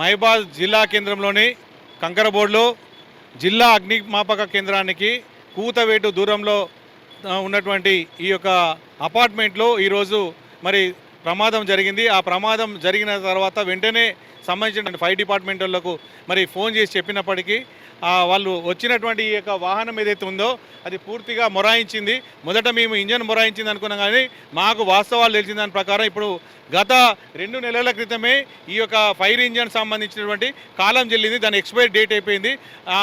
మహిబాద్ జిల్లా కేంద్రంలోని కంకరబోర్డులో జిల్లా అగ్నిమాపక కేంద్రానికి కూతవేటు దూరంలో ఉన్నటువంటి ఈ యొక్క అపార్ట్మెంట్లో ఈరోజు మరి ప్రమాదం జరిగింది. ఆ ప్రమాదం జరిగిన తర్వాత వెంటనే సంబంధించిన ఫైర్ డిపార్ట్మెంట్ వాళ్ళకు మరి ఫోన్ చేసి చెప్పినప్పటికీ వాళ్ళు వచ్చినటువంటి ఈ యొక్క వాహనం ఏదైతే ఉందో అది పూర్తిగా మొరాయించింది. మొదట మేము ఇంజన్ మొరాయించింది అనుకున్నాం, కానీ మాకు వాస్తవాలు తెలిసిన దాని ప్రకారం ఇప్పుడు గత 2 నెలల క్రితమే ఈ యొక్క ఫైర్ ఇంజన్ సంబంధించినటువంటి కాలం చెల్లింది, దాని ఎక్స్పైరీ డేట్ అయిపోయింది.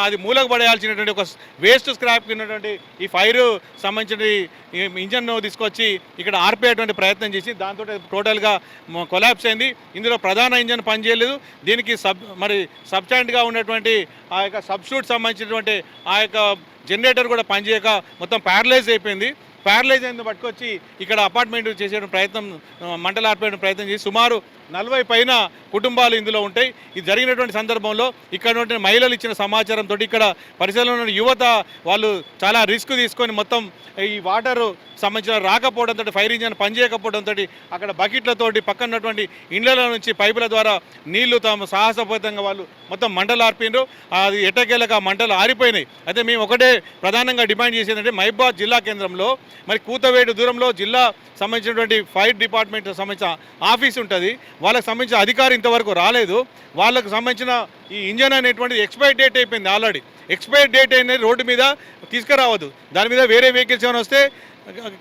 అది మూలకు పడేయాల్సినటువంటి ఒక వేస్ట్ స్క్రాప్ ఉన్నటువంటి ఈ ఫైర్ సంబంధించిన ఇంజన్ను తీసుకొచ్చి ఇక్కడ ఆర్పేటువంటి ప్రయత్నం చేసి దాంతో టోటల్గా కొలాప్స్ అయింది. ఇందులో ప్రధాన ఇంజన్ పనిచేయలేదు. దీనికి సబ్స్టాండ్గా ఉన్నటువంటి ఆ యొక్క సబ్స్టిట్యూట్ సంబంధించినటువంటి ఆ యొక్క జనరేటర్ కూడా పనిచేయక మొత్తం ప్యారలైజ్ అయిపోయింది. ప్యారలైజ్ అయిన పట్టుకొచ్చి ఇక్కడ అపార్ట్మెంట్ చేసే ప్రయత్నం, మంటలు ఆర్పే ప్రయత్నం చేసి సుమారు 40 పైన కుటుంబాలు ఇందులో ఉంటాయి. ఇది జరిగినటువంటి సందర్భంలో ఇక్కడ మహిళలు ఇచ్చిన సమాచారంతో ఇక్కడ పరిసరంలో ఉన్న యువత వాళ్ళు చాలా రిస్క్ తీసుకొని మొత్తం ఈ వాటర్ సంబంధించిన రాకపోవడంతో, ఫైర్ ఇంజన్ పనిచేయకపోవడంతో అక్కడ బకెట్లతోటి పక్కన ఉన్నటువంటి ఇండ్ల నుంచి పైపుల ద్వారా నీళ్లు తాము సాహసపూరితంగా వాళ్ళు మొత్తం మంటలు ఆర్పిండ్రు. అది ఎట్టకేలకు ఆ మంటలు ఆరిపోయినాయి. అయితే మేము ఒకటే ప్రధానంగా డిమాండ్ చేసేదంటే మహిబాద్ జిల్లా కేంద్రంలో మరి కూతవేటు దూరంలో జిల్లా సంబంధించినటువంటి ఫైర్ డిపార్ట్మెంట్ సంబంధించిన ఆఫీస్ ఉంటుంది. వాళ్ళకి సంబంధించిన అధికారి ఇంతవరకు రాలేదు. వాళ్ళకు సంబంధించిన ఈ ఇంజన్ అనేటువంటిది ఎక్స్పైరీ డేట్ అయిపోయింది. ఆల్రెడీ ఎక్స్పైరీ డేట్ అనేది రోడ్డు మీద తీసుకురావద్దు. దాని మీద వేరే వెహికల్స్ ఏమైనా వస్తే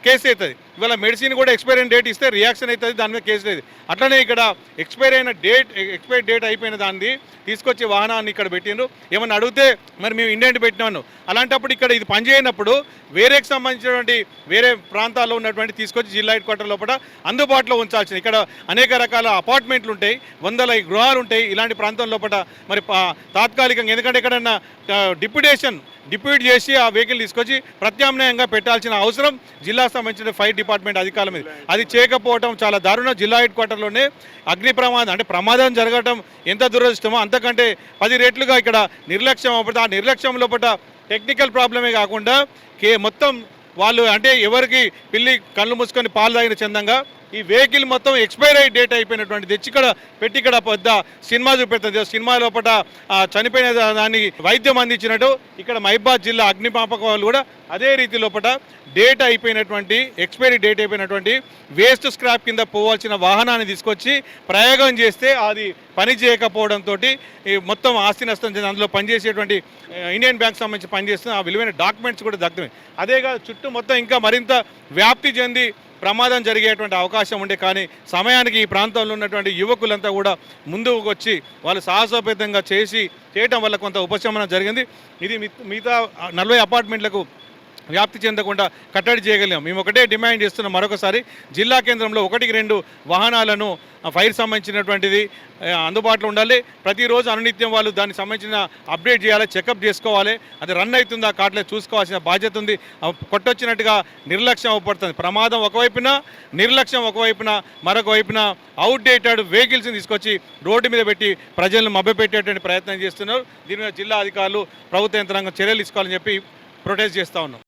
కేసు అవుతుంది. ఇవాళ మెడిసిన్ కూడా ఎక్స్పైరీ అయిన డేట్ ఇస్తే రియాక్షన్ అవుతుంది, దాని మీద కేసు లేదు. అట్లనే ఇక్కడ ఎక్స్పైరీ డేట్ అయిపోయిన దాన్ని తీసుకొచ్చి వాహనాన్ని ఇక్కడ పెట్టిండ్రు. ఏమన్నా అడిగితే మరి మేము ఇండియన్ పెట్టినాను, అలాంటప్పుడు ఇక్కడ ఇది పనిచేయనప్పుడు వేరేకి సంబంధించినటువంటి వేరే ప్రాంతాల్లో ఉన్నటువంటి తీసుకొచ్చి జిల్లా హెడ్ క్వార్టర్ లోపల అందుబాటులో ఉంచాల్సింది. ఇక్కడ అనేక రకాల అపార్ట్మెంట్లు ఉంటాయి, 100 గృహాలు ఉంటాయి. ఇలాంటి ప్రాంతం లోపల మరి తాత్కాలికంగా ఎందుకంటే ఎక్కడన్నా డిప్యూట్ చేసి ఆ వెహికల్ తీసుకొచ్చి ప్రత్యామ్నాయంగా పెట్టాల్సిన అవసరం జిల్లా సంబంధించిన ఫైర్ డిపార్ట్మెంట్ అధికారుల మీద. అది చేయకపోవడం చాలా దారుణం. జిల్లా హెడ్ క్వార్టర్లోనే అగ్ని ప్రమాదం అంటే ప్రమాదం జరగడం ఎంత దురదృష్టమో అంతకంటే 10 రెట్లుగా ఇక్కడ నిర్లక్ష్యం అవ్వడం. ఆ నిర్లక్ష్యం లోపల టెక్నికల్ ప్రాబ్లమే కాకుండా మొత్తం వాళ్ళు అంటే ఎవరికి పిల్లి కళ్ళు మూసుకొని పాలు తాగిన చందంగా ఈ వెహికల్ మొత్తం ఎక్స్పైరీ డేట్ అయిపోయినటువంటి తెచ్చి ఇక్కడ పెట్టి ఇక్కడ పెద్ద సినిమా చూపెడుతుంది. సినిమా లోపల చనిపోయిన దాన్ని వైద్యం అందించినట్టు ఇక్కడ మహిబాద్ జిల్లా అగ్నిమాపక వాళ్ళు కూడా అదే రీతి లోపల ఎక్స్పైరీ డేట్ అయిపోయినటువంటి వేస్ట్ స్క్రాప్ కింద పోవాల్సిన వాహనాన్ని తీసుకొచ్చి ప్రయోగం చేస్తే అది పని చేయకపోవడంతో మొత్తం ఆస్తి నష్టం చెంది అందులో పనిచేసేటువంటి ఇండియన్ బ్యాంక్ సంబంధించి పనిచేస్తున్న ఆ విలువైన డాక్యుమెంట్స్ కూడా దగ్ధమే. అదేగా చుట్టూ మొత్తం ఇంకా మరింత వ్యాప్తి చెంది ప్రమాదం జరిగేటువంటి అవకాశం ఉండే, కానీ సమయానికి ఈ ప్రాంతంలో ఉన్నటువంటి యువకులంతా కూడా ముందుకు వచ్చి వాళ్ళు సాహసోపేతంగా చేయటం వల్ల కొంత ఉపశమనం జరిగింది. ఇది మిగతా 40 అపార్ట్మెంట్లకు వ్యాప్తి చెందకుండా కట్టడి చేయగలిగాం. మేము ఒకటే డిమాండ్ చేస్తున్నాం, మరొకసారి జిల్లా కేంద్రంలో 1-2 వాహనాలను ఫైర్ సంబంధించినటువంటిది అందుబాటులో ఉండాలి. ప్రతిరోజు అనునిత్యం వాళ్ళు దానికి సంబంధించిన అప్డేట్ చేయాలి, చెకప్ చేసుకోవాలి. అది రన్ అవుతుందా కాట్లేదు చూసుకోవాల్సిన బాధ్యత ఉంది. కొట్టొచ్చినట్టుగా నిర్లక్ష్యం అవ్వబడుతుంది. ప్రమాదం ఒకవైపున, నిర్లక్ష్యం ఒకవైపున, మరొక వైపున అవుట్డేటెడ్ వెహికల్స్ని తీసుకొచ్చి రోడ్డు మీద పెట్టి ప్రజలను మభ్యపెట్టేటువంటి ప్రయత్నం చేస్తున్నారు. దీని మీద జిల్లా అధికారులు, ప్రభుత్వ యంత్రాంగం చర్యలు తీసుకోవాలని చెప్పి ప్రొటెస్ట్ చేస్తూ ఉన్నాం.